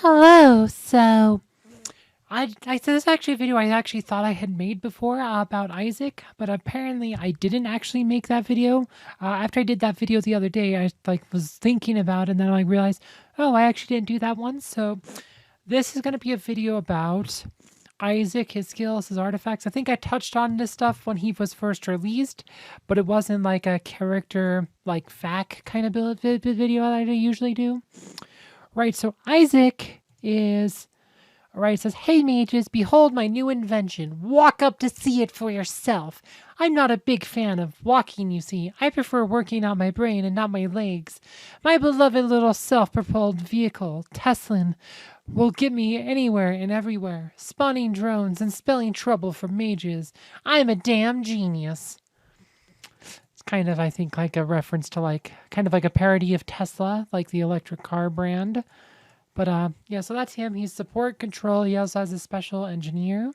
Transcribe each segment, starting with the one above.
Hello. So this is actually a video I actually thought I had made before about Isaac, but apparently I didn't actually make that video. After I did that video the other day, I was thinking about it, and then I realized, oh, I actually didn't do that one. So this is going to be a video about Isaac, his skills, his artifacts. I think I touched on this stuff when he was first released, but it wasn't like a character like fact kind of video that I usually do. Right, so Isaac is, right, it says, "Hey mages, behold my new invention. Walk up to see it for yourself. I'm not a big fan of walking, you see. I prefer working out my brain and not my legs. My beloved little self-propelled vehicle, Teslin, will get me anywhere and everywhere, spawning drones and spelling trouble for mages. I'm a damn genius." It's kind of, I think, like a reference to kind of like a parody of Tesla, like the electric car brand. But yeah, so that's him. He's support control. He also has a special engineer,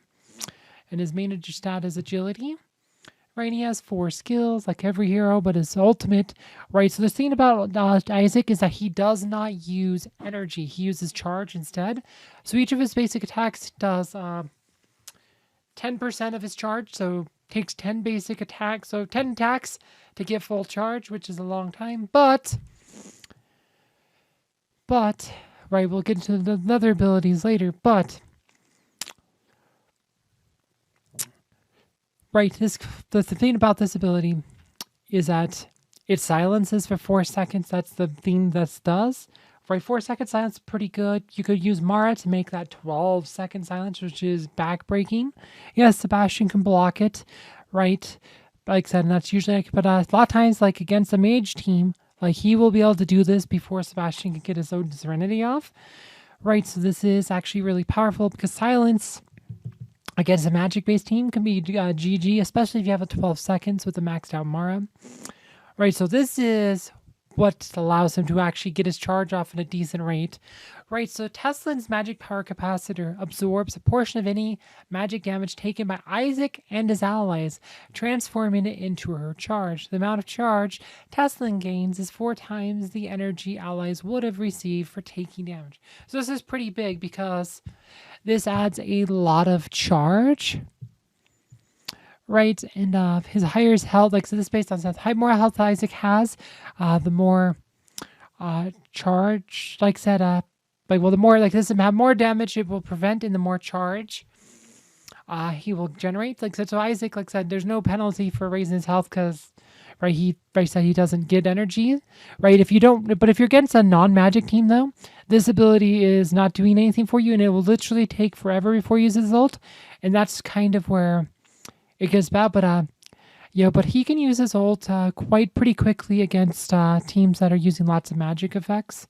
and his main stat is agility. Right, he has 4 skills like every hero, but his ultimate. Right, so the thing about Isaac is that he does not use energy. He uses charge instead. So each of his basic attacks does 10% of his charge. So takes 10 basic attacks. So 10 attacks to get full charge, which is a long time. But right, we'll get into the other abilities later, but right, the thing about this ability is that it silences for 4 seconds. That's the thing this does. Right, 4 second silence is pretty good. You could use Mara to make that 12-second silence, which is backbreaking. Yes, Sebastian can block it, right? Like I said, and that's usually, but a lot of times, like against a mage team, like he will be able to do this before Sebastian can get his own Serenity off. Right, so this is actually really powerful because silence against a magic-based team can be GG, especially if you have a 12 seconds with a maxed out Mara. Right, so this is what allows him to actually get his charge off at a decent rate. Right, so Teslin's magic power capacitor absorbs a portion of any magic damage taken by Isaac and his allies, transforming it into her charge. The amount of charge Teslin gains is 4 times the energy allies would have received for taking damage. So this is pretty big because this adds a lot of charge. Right, and his higher health, like so this is based on the more health Isaac has, the more charge, like said, the more like this have more damage it will prevent, and the more charge he will generate. Like so Isaac, like said, there's no penalty for raising his health because he said he doesn't get energy. Right, if you don't, but if you're against a non-magic team though, this ability is not doing anything for you, and it will literally take forever before you use his ult, and that's kind of where it gets bad. But but he can use his ult pretty quickly against teams that are using lots of magic effects.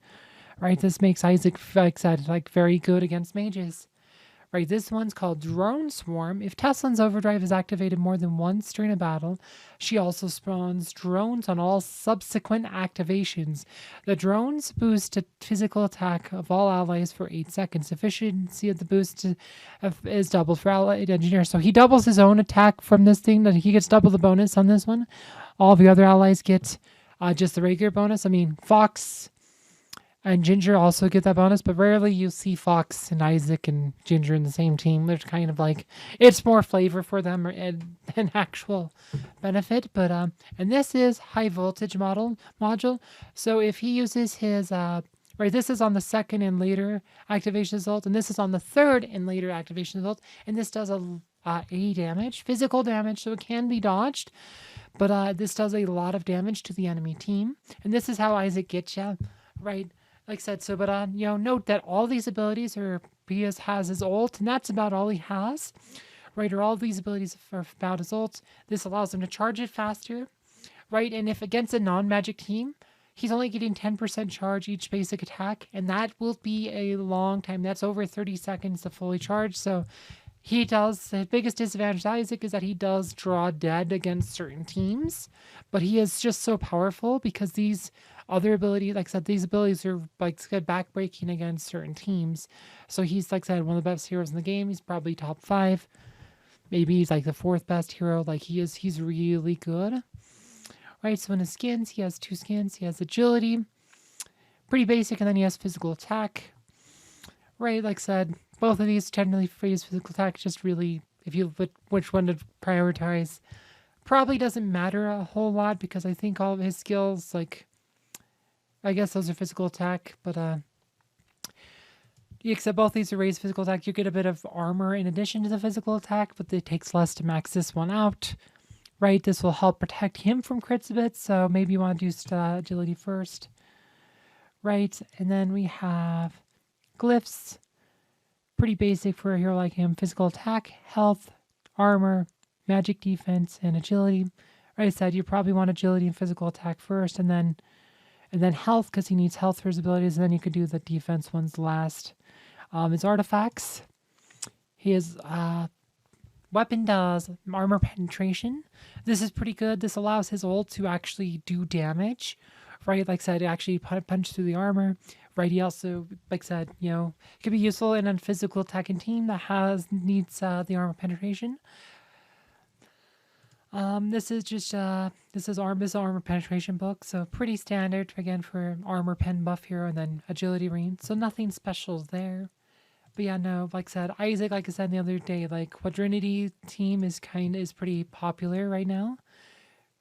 Right, this makes Isaac, like I said, very good against mages. Right, this one's called Drone Swarm. If Teslin's overdrive is activated more than once during a battle, she also spawns drones on all subsequent activations. The drones boost the physical attack of all allies for 8 seconds. Efficiency of the boost is doubled for allied engineer. So he doubles his own attack from this thing, that he gets double the bonus on this one. All the other allies get just the regular bonus. I mean, Fox and Ginger also get that bonus, but rarely you see Fox and Isaac and Ginger in the same team. There's kind of it's more flavor for them than actual benefit. But and this is high voltage module. So if he uses his this is on the 2nd and later activation result, and this is on the 3rd and later activation result, and this does a 80 damage, physical damage, so it can be dodged. But this does a lot of damage to the enemy team, and this is how Isaac gets you, right? Like I said, so but note that all these abilities he has his ult, and that's about all he has, right? Or all these abilities are about his ult. This allows him to charge it faster, right? And if against a non-magic team, he's only getting 10% charge each basic attack, and that will be a long time. That's over 30 seconds to fully charge. So the biggest disadvantage to Isaac is that he does draw dead against certain teams, but he is just so powerful because these other abilities, like I said, these abilities are backbreaking against certain teams. So he's, like I said, one of the best heroes in the game. He's probably top 5. Maybe he's like the 4th best hero. He's really good. Right, so in his skins, he has 2 skins. He has agility, pretty basic, and then he has physical attack. Right, like I said, both of these technically freeze physical attack. Just really, if you look which one to prioritize, probably doesn't matter a whole lot because I think all of his skills, like, I guess those are physical attack, but except both these are raised physical attack. You get a bit of armor in addition to the physical attack, but it takes less to max this one out. Right, this will help protect him from crits a bit, so maybe you want to do agility first. Right, and then we have glyphs. Pretty basic for a hero like him. Physical attack, health, armor, magic defense, and agility. Right, I said you probably want agility and physical attack first, and then health because he needs health for his abilities, and then you could do the defense ones last. His artifacts. His weapon does armor penetration. This is pretty good. This allows his ult to actually do damage. Right, like I said, actually punch through the armor. Right, he also, like I said, could be useful in a physical attacking team that needs the armor penetration. This is just this is armor penetration book, so pretty standard again for armor pen buff hero, and then agility range. So nothing special there. But yeah, no, like I said, Isaac, like I said the other day, like Quadrinity team is pretty popular right now.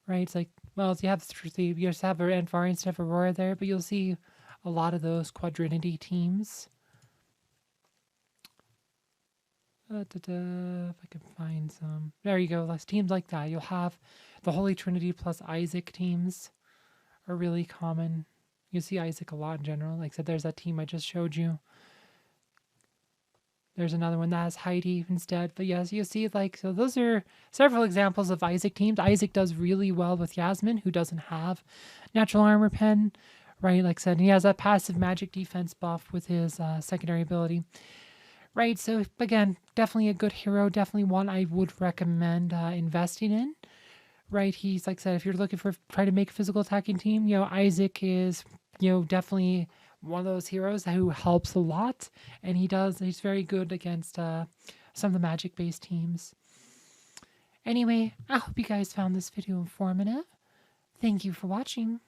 Right, it's like, well, you just have Anvari and stuff, Aurora there, but you'll see a lot of those Quadrinity teams. If I can find some. There you go. Teams like that. You'll have the Holy Trinity plus Isaac teams are really common. You see Isaac a lot in general. Like I said, there's that team I just showed you. There's another one that has Heidi instead. But yes, you see, so those are several examples of Isaac teams. Isaac does really well with Yasmin, who doesn't have natural armor pen, right? Like I said, he has that passive magic defense buff with his secondary ability. Right, so again, definitely a good hero, definitely one I would recommend investing in. Right, he's, like I said, if you're looking for try to make a physical attacking team, Isaac is, definitely one of those heroes who helps a lot, and he's very good against some of the magic-based teams. Anyway, I hope you guys found this video informative. Thank you for watching.